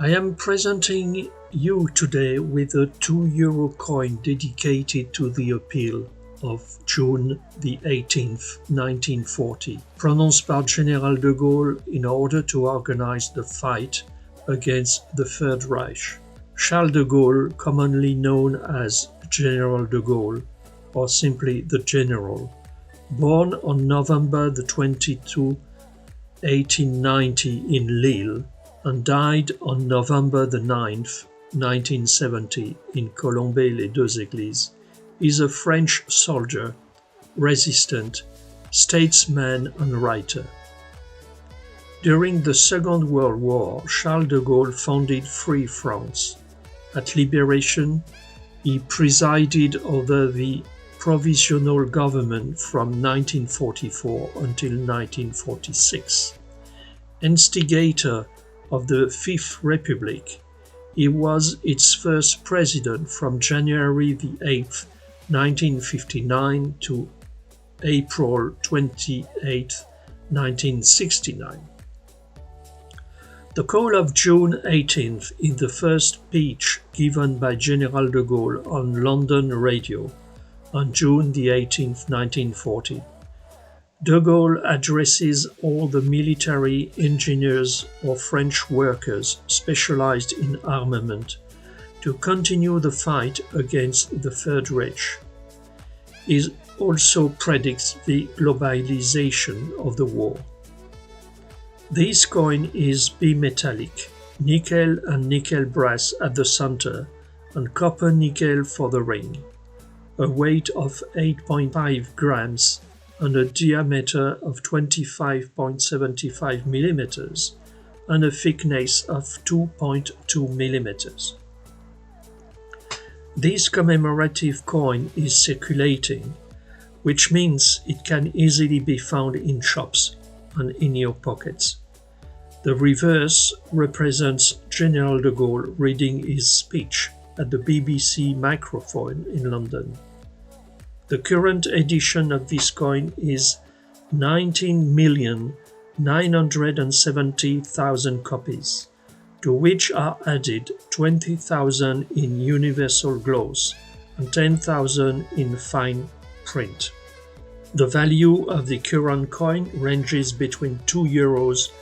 I am presenting you today with a €2 coin dedicated to the appeal of June the 18th, 1940, pronounced by General De Gaulle in order to organize the fight against the Third Reich. Charles de Gaulle, commonly known as General de Gaulle, or simply the General, born on November the 22, 1890 in Lille, and died on November the 9th, 1970 in Colombey-les-Deux-Églises, is a French soldier, resistant, statesman and writer. During the Second World War, Charles de Gaulle founded Free France. At liberation, he presided over the provisional government from 1944 until 1946. Instigator of the Fifth Republic, he was its first president from January the 8th, 1959 to April 28, 1969. The call of June 18th is the first speech given by General de Gaulle on London radio on June the 18th, 1940. De Gaulle addresses all the military engineers or French workers specialized in armament to continue the fight against the Third Reich. He also predicts the globalization of the war. This coin is bimetallic, nickel and nickel brass at the center and copper nickel for the ring, a weight of 8.5 grams and a diameter of 25.75 millimeters and a thickness of 2.2 millimeters. This commemorative coin is circulating, which means it can easily be found in shops and in your pockets. The reverse represents General de Gaulle reading his speech at the BBC microphone in London. The current edition of this coin is 19,970,000 copies, to which are added 20,000 in universal gloss and 10,000 in fine print. The value of the current coin ranges between €2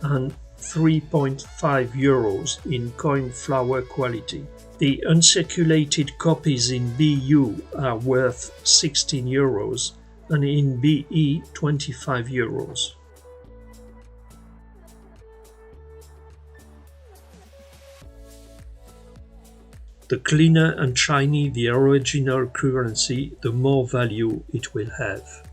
and €3.5 in coin flower quality. The uncirculated copies in BU are worth €16 and in BE €25. The cleaner and shiny the original currency, the more value it will have.